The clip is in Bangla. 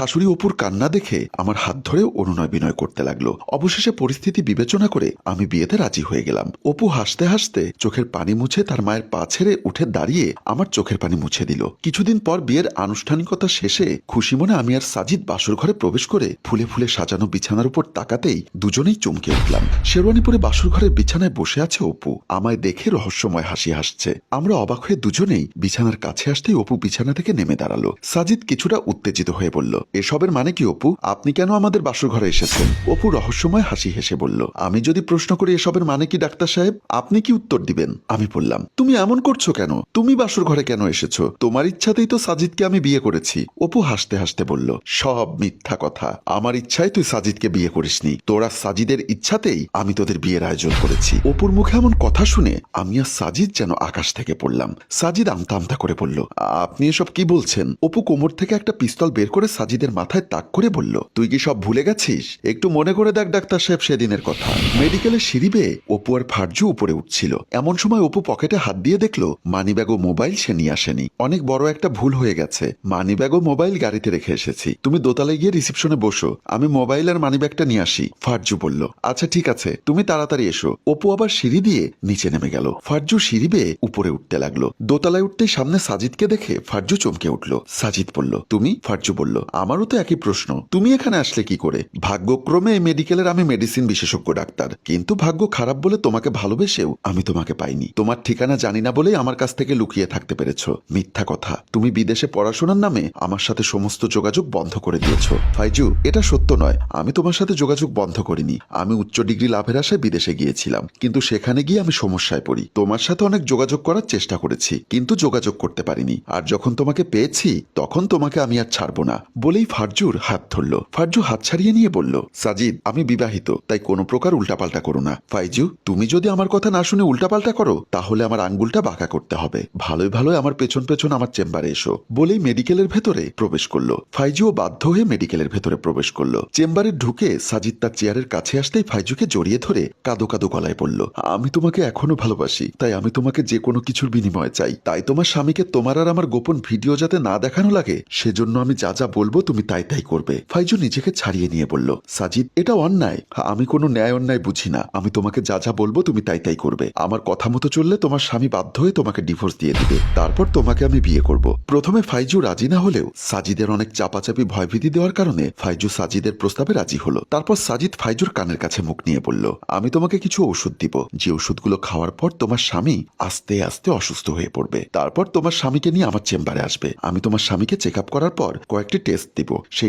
শাশুড়ি অপুর কান্না দেখে আমার হাত ধরে অনুনয় বিনয় করতে লাগলো। অবশেষে পরিস্থিতি বিবেচনা করে আমি বিয়েতে রাজি হয়ে গেলাম। অপু হাসতে হাসতে চোখের পানি মুছে তার মায়ের পা ছেড়ে উঠে দাঁড়িয়ে আমার চোখের পানি মুছে দিল। কিছুদিন পর বিয়ের আনুষ্ঠানিকতা শেষে খুশি মনে আমি আর সাজিদ বাসর ঘরে প্রবেশ করে ফুলে ফুলে সাজানো বিছানার উপর তাকাতেই দুজনেই চমকে উঠলাম। শেরওয়ানি পরে বাসর ঘরের বিছানায় বসে আছে অপু, আমায় দেখে রহস্যময় হাসি হাসছে। আমরা অবাক হয়ে দুজনেই বিছানার কাছে আসতেই অপু বিছানা থেকে নেমে দাঁড়ালো। সাজিদ কিছুটা উত্তেজিত হয়ে বলল, এসবের মানে কি অপু? আপনি কেন আমাদের বাসর ঘরে এসেছেন? অপু রহস্যময় হাসি হেসে বলল, আমি যদি প্রশ্ন করি এসবের মানে কি ডাক্তার সাহেব, আপনি কি উত্তর দিবেন? আমি বললাম, তুমি এমন করছো কেন? তুমি বাসর ঘরে কেন এসেছো? তোমার ইচ্ছাতেই তো সাজিদকে আমি বিয়ে করেছি। অপু হাসতে হাসতে বলল, সব মিথ্যা কথা। আমার ইচ্ছায় তুই সাজিদকে বিয়ে করিসনি, তোরা সাজিদের ইচ্ছাতেই আমি তোদের বিয়ের আয়োজন করেছি। অপুর মুখে এমন কথা শুনে আমি আর সাজিদ যেন আকাশ থেকে পড়লাম। সাজিদ আমতা আমতা করে বলল, আপনি এসব কি বলছেন? অপু কোমর থেকে একটা পিস্তল বের করে সাজিদের মাথায় তাক করে বলল, তুই কি সব ভুলে গেছিস? একটু মনে করে দেখ ডাক্তার সাহেব সেদিনের কথা। মেডিকেলের সিঁড়ি বেয়ে অপু আর ফারজু উপরে উঠছিল। এমন সময় অপু পকেটে হাত দিয়ে দেখলো মানিব্যাগ ও মোবাইল সে নিয়ে আসেনি। অনেক বড় একটা ভুল হয়ে গেছে, মানিব্যাগ ও মোবাইল গাড়িতে রেখে এসেছি। তুমি দোতলায় গিয়ে রিসেপশনে বসো, আমি মোবাইল আর মানিব্যাগটা নিয়ে আসি। ফারজু বলল, আচ্ছা ঠিক আছে, তুমি তাড়াতাড়ি এসো। অপু আবার সিঁড়ি দিয়ে নিচে নেমে গেল। ফারজু সিঁড়ি বেয়ে উপরে উঠতে লাগলো। দোতলায় উঠতেই সামনে সাজিদকে দেখে ফারজু চমকে উঠল। সাজিদ বলল, তুমি? ফারজু বলল, আমারও তো একই প্রশ্ন, তুমি এখানে আসলে কি করে? ভাগ্যক্রমে এই মেডিকেলের আমি মেডিসিন বিশেষজ্ঞ ডাক্তার, কিন্তু ভাগ্য খারাপ বলে তোমাকে ভালোবেসেও আমি তোমাকে পাইনি। তোমার ঠিকানা জানি না বলেই আমার কাছ থেকে লুকিয়ে থাকতে পেরেছ। মিথ্যা কথা, তুমি বিদেশে পড়াশোনার নামে আমার সাথে সমস্ত যোগাযোগ বন্ধ করে দিয়েছ। ফাইজু, এটা সত্য নয়, আমি তোমার সাথে যোগাযোগ বন্ধ করিনি। আমি উচ্চ ডিগ্রি লাভের আশায় বিদেশে গিয়েছিলাম, কিন্তু সেখানে গিয়ে আমি সমস্যায় পড়ি। তোমার সাথে অনেক যোগাযোগ করার চেষ্টা করেছি, কিন্তু যোগাযোগ করতে পারিনি। আর যখন তোমাকে পেয়েছি তখন তোমাকে আমি আর ছাড়বো না। বলেই ফারজুর হাত ধরল। ফারজু হাত ছাড়িয়ে নিয়ে বলল, সাজিদ, আমি বিবাহিত, তাই কোনো প্রকার উল্টাপাল্টা করো না। ফাইজু, তুমি যদি আমার কথা না শুনে উল্টাপাল্টা করো তাহলে আমার আঙ্গুলটা বাঁকা করতে হবে। ভালোই ভালোই আমার পেছন পেছন আমার চেম্বারে এসো। বলেই মেডিকেলের ভেতরে প্রবেশ করলো। ফাইজুও বাধ্য হয়ে মেডিকেলের ভেতরে প্রবেশ করলো। চেম্বারে ঢুকে সাজিদ তার চেয়ারের কাছে আসতেই ফাইজুকে জড়িয়ে ধরে কাঁদো কাঁদো গলায় বলল, আমি তোমাকে এখনো ভালোবাসি, তাই আমি তোমাকে যে কোনো কিছুর বিনিময়ে চাই। তাই তোমার স্বামীকে তোমার আর আমার গোপন ভিডিও যাতে না দেখানো লাগে সেজন্য আমি যা যা বলবো তুমি তাই তাই করবে। ফাইজু নিজেকে ছাড়িয়ে নিয়ে বলল, সাজিদ, এটা অন্যায়। আমি কোনো ন্যায় অন্যায় বুঝি না। আমি তোমাকে যা যা বলবো তুমি তাই তাই করবে। আমার কথা মতো চললে তোমার স্বামী বাধ্য হয়ে তোমাকে ডিভোর্স দিয়ে দিবে, তারপর তোমাকে আমি বিয়ে করব। প্রথমে ফাইজু রাজি না হলেও সাজিদের অনেক চাপাচাপি ভয়ভীতি দেওয়ার কারণে ফাইজু সাজিদের প্রস্তাবে রাজি হলো। তারপর সাজিদ ফাইজুর কানের কাছে মুখ নিয়ে বলল, আমি তোমাকে কিছু ওষুধ দিব, যে ওষুধগুলো খাওয়ার পর তোমার স্বামী আস্তে আস্তে অসুস্থ হয়ে পড়বে। তারপর তোমার স্বামীকে নিয়ে আমার চেম্বারে আসবে। আমি তোমার স্বামীকে চেক আপ করার পর কয়েকটি টেস্ট দিব। সেই